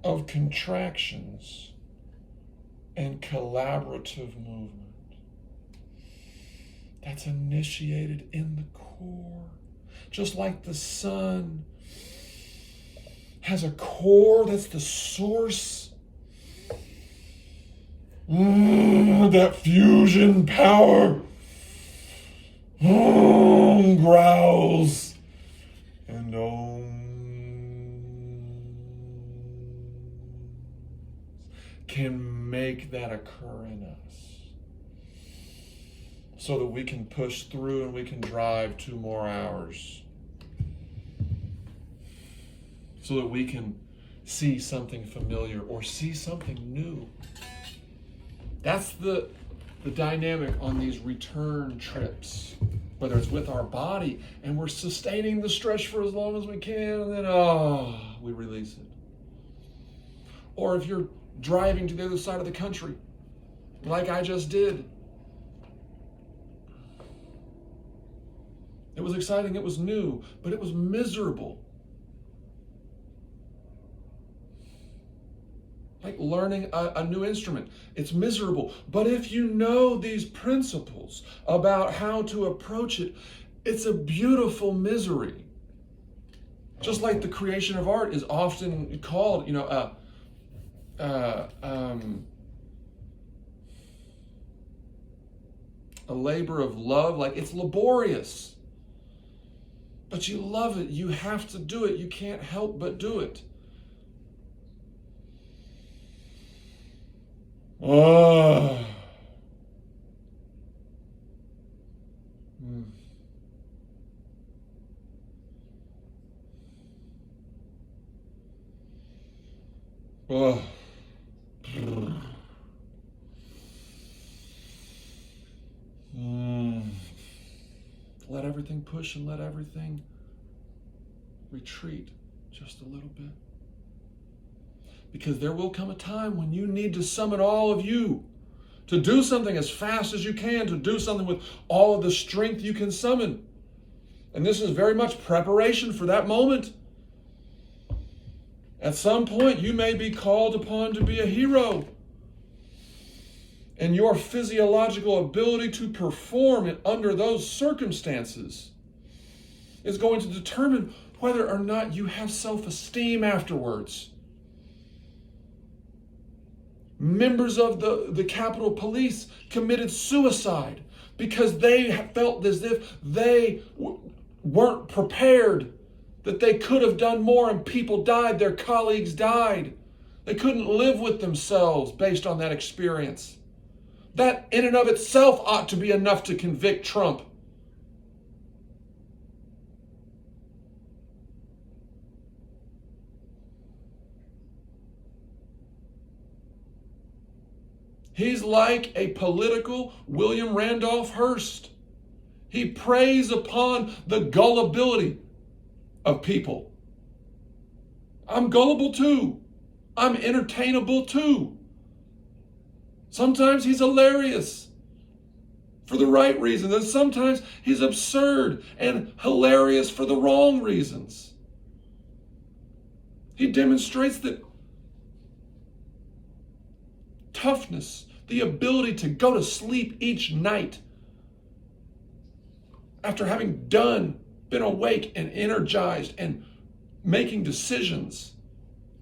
of contractions and collaborative movement that's initiated in the core. Just like the sun has a core that's the source. That fusion power growls and can make that occur in us so that we can push through and we can drive 2 more hours, so that we can see something familiar or see something new. That's the dynamic on these return trips, whether it's with our body and we're sustaining the stretch for as long as we can, and then we release it. Or if you're driving to the other side of the country, like I just did. It was exciting, it was new, but it was miserable. Like learning a new instrument. It's miserable. But if you know these principles about how to approach it, it's a beautiful misery. Just like the creation of art is often called, a labor of love. Like, it's laborious. But you love it. You have to do it. You can't help but do it. Oh. Oh. Let everything push and let everything retreat just a little bit. Because there will come a time when you need to summon all of you to do something as fast as you can, to do something with all of the strength you can summon. And this is very much preparation for that moment. At some point, you may be called upon to be a hero. And your physiological ability to perform under those circumstances is going to determine whether or not you have self-esteem afterwards. Members of the Capitol Police committed suicide because they felt as if they weren't prepared, that they could have done more, and people died, their colleagues died. They couldn't live with themselves based on that experience. That in and of itself ought to be enough to convict Trump. He's like a political William Randolph Hearst. He preys upon the gullibility of people. I'm gullible too. I'm entertainable too. Sometimes he's hilarious for the right reasons, and sometimes he's absurd and hilarious for the wrong reasons. He demonstrates that toughness, the ability to go to sleep each night after having been awake and energized and making decisions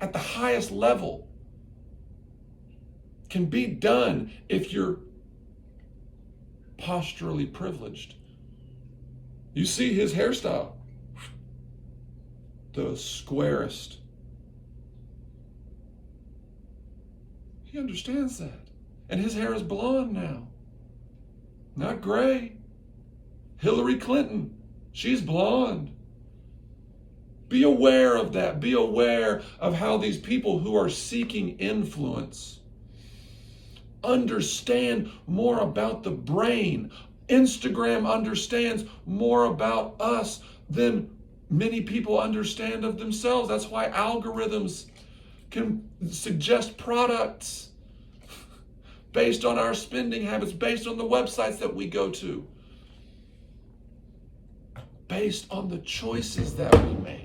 at the highest level, can be done if you're posturally privileged. You see his hairstyle, the squarest. He understands that. And his hair is blonde now, not gray. Hillary Clinton, she's blonde. Be aware of that. Be aware of how these people who are seeking influence understand more about the brain. Instagram understands more about us than many people understand of themselves. That's why algorithms can suggest products based on our spending habits, based on the websites that we go to, based on the choices that we make.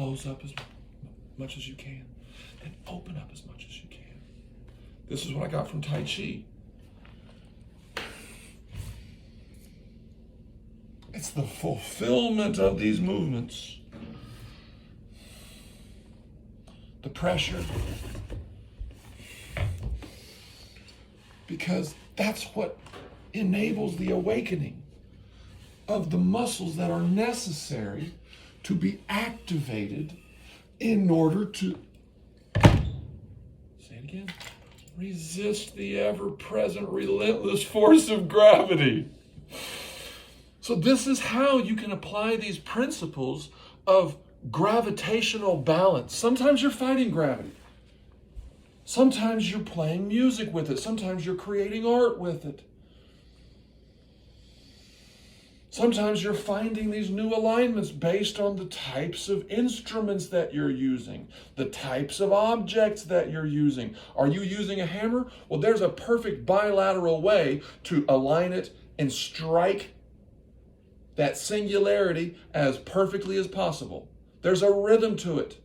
close up as much as you can, and open up as much as you can. This is what I got from Tai Chi. It's the fulfillment of these movements. The pressure. Because that's what enables the awakening of the muscles that are necessary to be activated in order to, say it again, resist the ever-present, relentless force of gravity. So this is how you can apply these principles of gravitational balance. Sometimes you're fighting gravity. Sometimes you're playing music with it. Sometimes you're creating art with it. Sometimes you're finding these new alignments based on the types of instruments that you're using, the types of objects that you're using. Are you using a hammer? Well, there's a perfect bilateral way to align it and strike that singularity as perfectly as possible. There's a rhythm to it.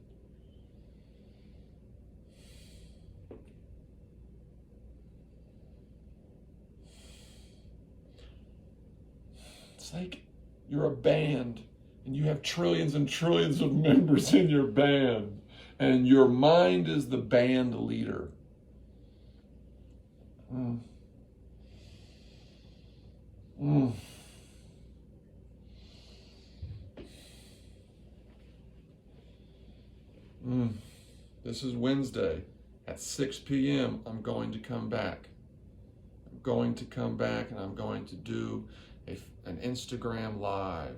It's like you're a band and you have trillions and trillions of members in your band, and your mind is the band leader. This is Wednesday at 6 p.m. I'm going to come back. I'm going to come back and I'm going to do an Instagram live.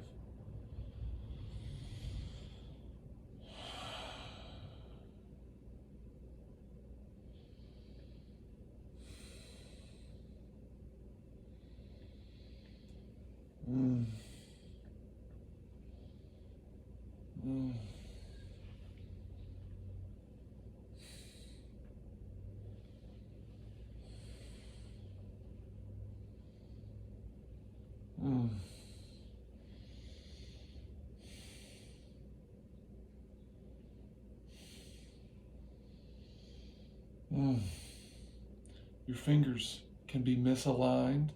Your fingers can be misaligned,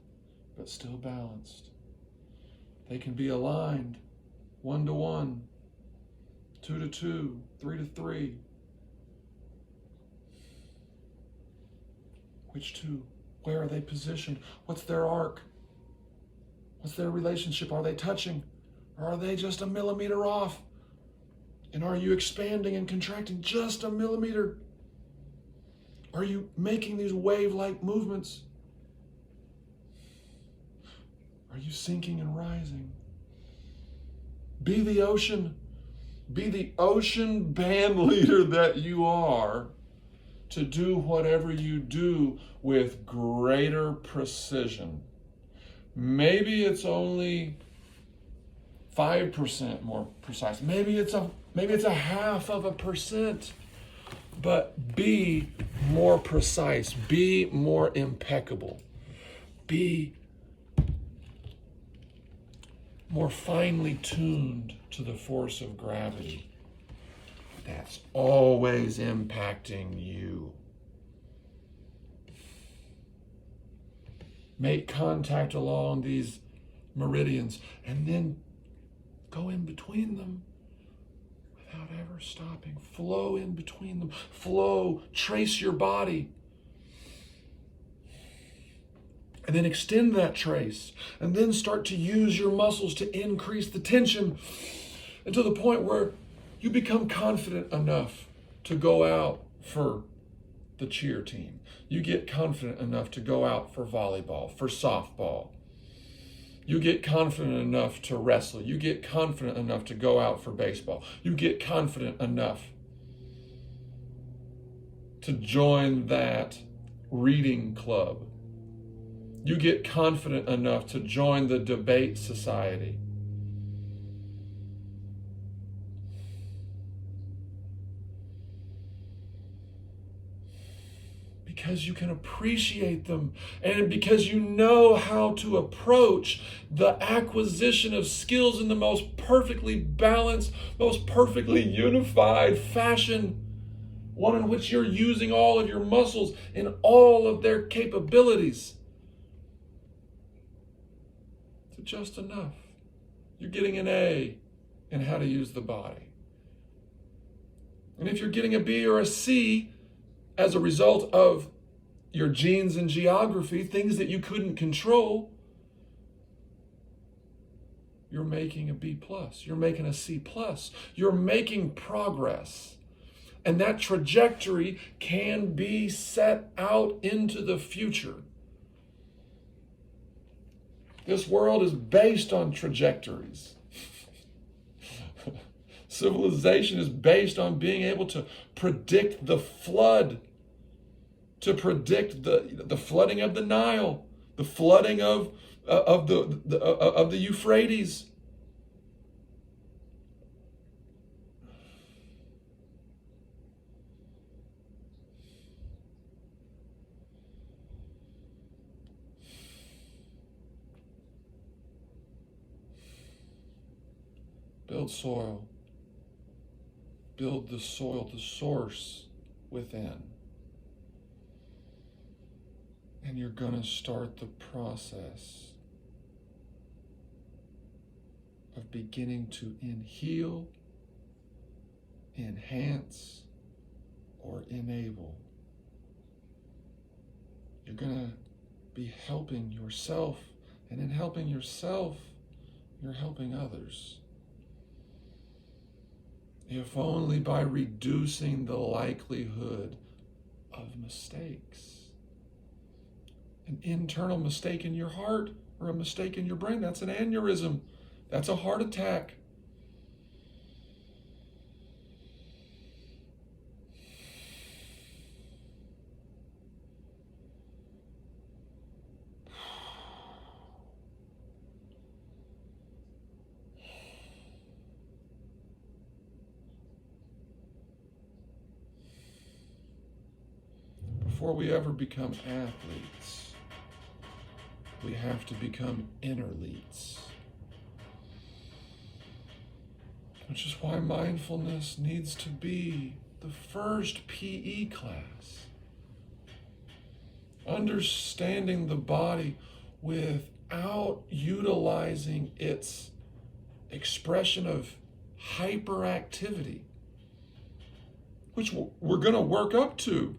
but still balanced. They can be aligned 1 to 1, 2 to 2, 3 to 3. Which two? Where are they positioned? What's their arc? What's their relationship? Are they touching? Or are they just a millimeter off? And are you expanding and contracting just a millimeter? Are you making these wave-like movements? Are you sinking and rising? Be the ocean. Be the ocean band leader that you are, to do whatever you do with greater precision. Maybe it's only 5% more precise. Maybe it's a 0.5%. But be more precise. Be more impeccable. Be more finely tuned to the force of gravity that's always impacting you. Make contact along these meridians and then go in between them without ever stopping. Flow in between them. Flow, trace your body. And then extend that trace. And then start to use your muscles to increase the tension until the point where you become confident enough to go out for the cheer team. You get confident enough to go out for volleyball, for softball. You get confident enough to wrestle. You get confident enough to go out for baseball. You get confident enough to join that reading club. You get confident enough to join the debate society. Because you can appreciate them, and because you know how to approach the acquisition of skills in the most perfectly balanced, most perfectly unified fashion, one in which you're using all of your muscles in all of their capabilities to just enough. You're getting an A in how to use the body. And if you're getting a B or a C as a result of your genes and geography, things that you couldn't control, you're making a B plus. You're making a C plus. You're making progress. And that trajectory can be set out into the future. This world is based on trajectories. Civilization is based on being able to predict the flood, to predict the flooding of the Nile, the flooding of the Euphrates. Build soil. Build the soil, the source within. And you're going to start the process of beginning to heal, enhance, or enable. You're going to be helping yourself, and in helping yourself, you're helping others. If only by reducing the likelihood of mistakes. An internal mistake in your heart or a mistake in your brain, that's an aneurysm. That's a heart attack. Before we ever become athletes, we have to become innerletes. Which is why mindfulness needs to be the first PE class. Understanding the body without utilizing its expression of hyperactivity, which we're going to work up to.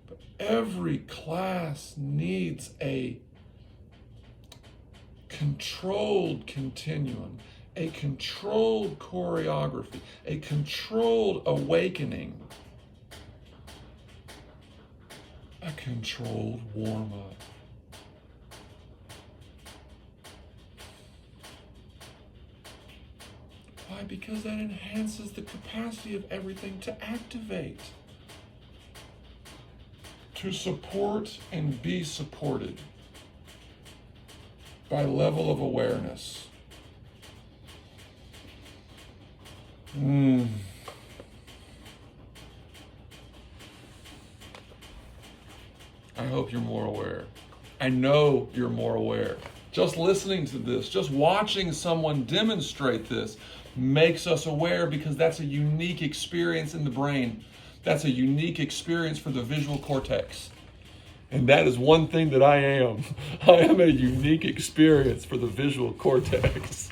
But every class needs a controlled continuum, a controlled choreography, a controlled awakening, a controlled warm-up. Why? Because that enhances the capacity of everything to activate, to support and be supported by level of awareness. I hope you're more aware. I know you're more aware. Just listening to this, just watching someone demonstrate this makes us aware, because that's a unique experience in the brain. That's a unique experience for the visual cortex. And that is one thing that I am. I am a unique experience for the visual cortex.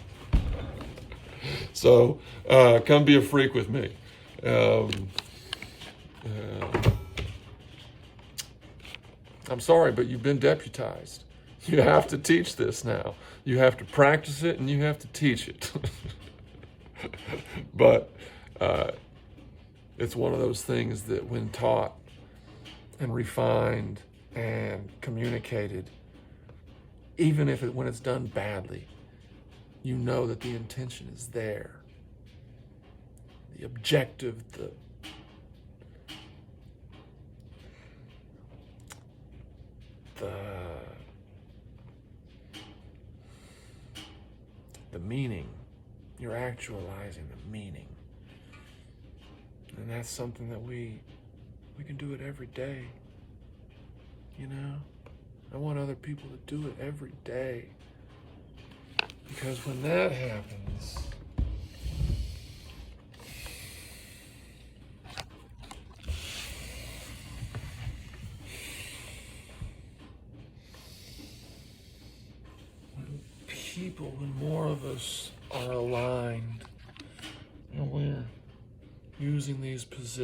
So come be a freak with me. I'm sorry, but you've been deputized. You have to teach this now. You have to practice it and you have to teach it. But it's one of those things that when taught and refined and communicated, even if when it's done badly, you know that the intention is there. The objective, the meaning. You're actualizing the meaning. And that's something that we we can do it every day. You know? I want other people to do it every day. Because when that happens, when more of us are aligned and we're using these positions